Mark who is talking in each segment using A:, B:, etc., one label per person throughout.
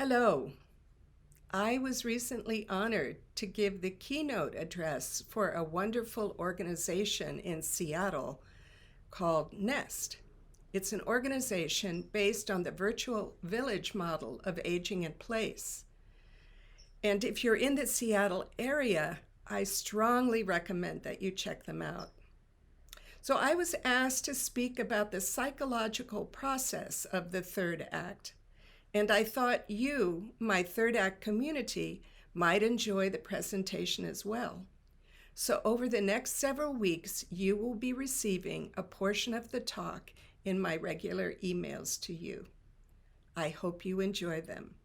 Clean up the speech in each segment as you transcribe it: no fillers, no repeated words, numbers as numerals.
A: Hello. I was recently honored to give the keynote address for a wonderful organization in Seattle called NEST. It's an organization based on the virtual village model of aging in place. And if you're in the Seattle area, I strongly recommend that you check them out. So I was asked to speak about the psychological process of the third act. And I thought you, my third act community, might enjoy the presentation as well. So over the next several weeks, you will be receiving a portion of the talk in my regular emails to you. I hope you enjoy them.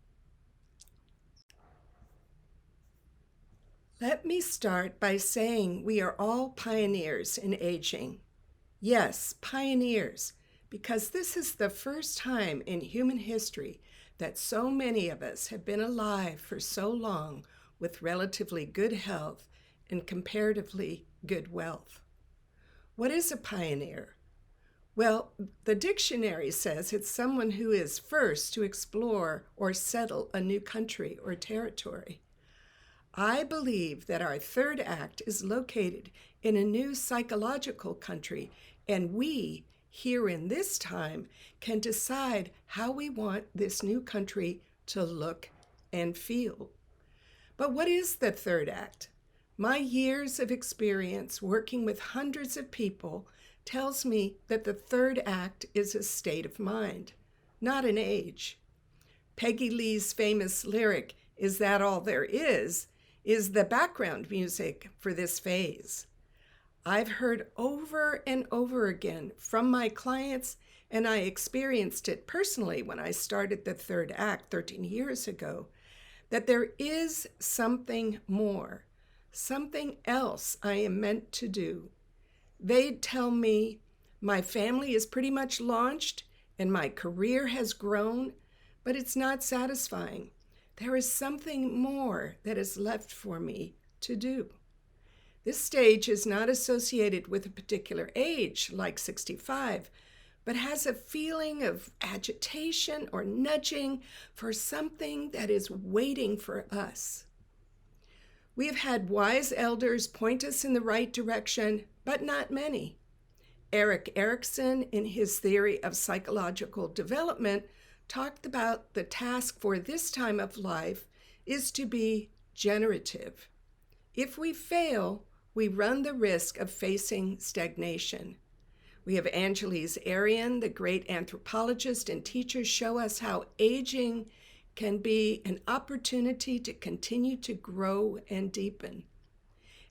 A: Let me start by saying we are all pioneers in aging. Yes, pioneers, because this is the first time in human history that so many of us have been alive for so long with relatively good health and comparatively good wealth. What is a pioneer? Well, the dictionary says it's someone who is first to explore or settle a new country or territory. I believe that our third act is located in a new psychological country, and we, here in this time, can decide how we want this new country to look and feel. But what is the third act? My years of experience working with hundreds of people tells me that the third act is a state of mind, not an age. Peggy Lee's famous lyric, "Is that all there is the background music for this phase. I've heard over and over again from my clients, and I experienced it personally when I started the third act 13 years ago, that there is something more, something else I am meant to do. They'd tell me, my family is pretty much launched and my career has grown, but it's not satisfying. There is something more that is left for me to do. This stage is not associated with a particular age, like 65, but has a feeling of agitation or nudging for something that is waiting for us. We have had wise elders point us in the right direction, but not many. Erik Erikson, in his theory of psychological development, talked about the task for this time of life is to be generative. If we fail, we run the risk of facing stagnation. We have Angeles Arrien, the great anthropologist and teacher, show us how aging can be an opportunity to continue to grow and deepen.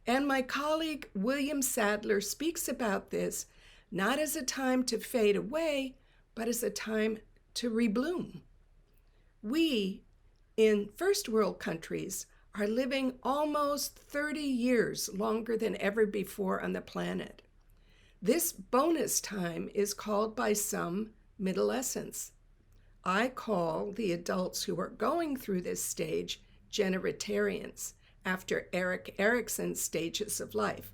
A: And my colleague William Sadler speaks about this not as a time to fade away, but as a time to rebloom. We, in first world countries, are living almost 30 years longer than ever before on the planet. This bonus time is called by some middlescence. I call the adults who are going through this stage generatarians, after Erik Erikson's stages of life.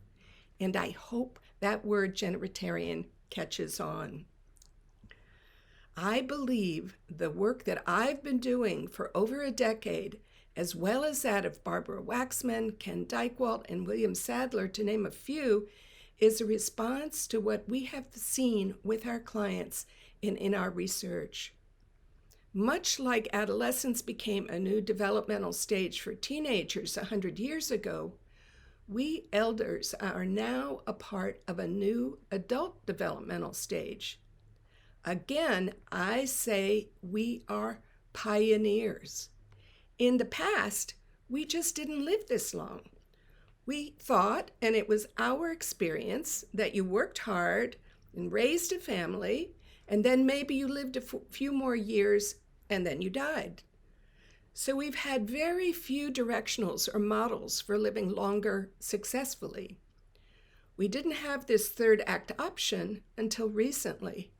A: And I hope that word generatarian catches on. I believe the work that I've been doing for over a decade, as well as that of Barbara Waxman, Ken Dykewalt, and William Sadler, to name a few, is a response to what we have seen with our clients and in our research. Much like adolescence became a new developmental stage for teenagers 100 years ago, we elders are now a part of a new adult developmental stage. Again, I say we are pioneers. In the past, we just didn't live this long. We thought, and it was our experience, that you worked hard and raised a family, and then maybe you lived a few more years, and then you died. So we've had very few directionals or models for living longer successfully. We didn't have this third act option until recently.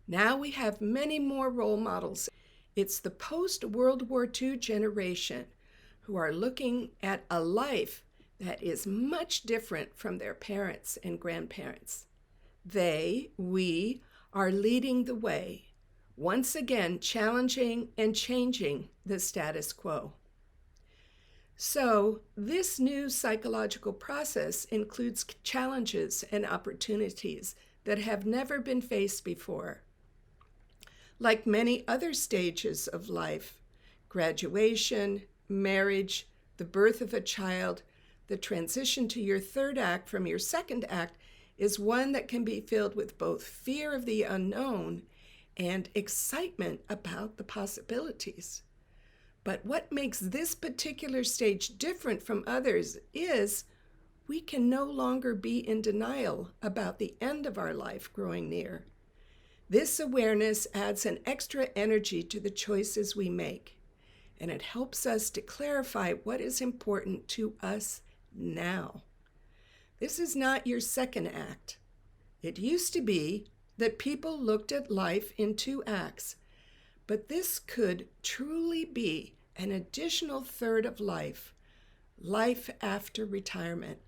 A: Now we have many more role models. It's the post-World War II generation who are looking at a life that is much different from their parents and grandparents. We are leading the way. once again challenging and changing the status quo. So, this new psychological process includes challenges and opportunities that have never been faced before. Like many other stages of life, graduation, marriage, the birth of a child, the transition to your third act from your second act is one that can be filled with both fear of the unknown and excitement about the possibilities. But what makes this particular stage different from others is we can no longer be in denial about the end of our life growing near. This awareness adds an extra energy to the choices we make, and it helps us to clarify what is important to us now. This is not your second act. It used to be that people looked at life in two acts, but this could truly be an additional third of life, life after retirement.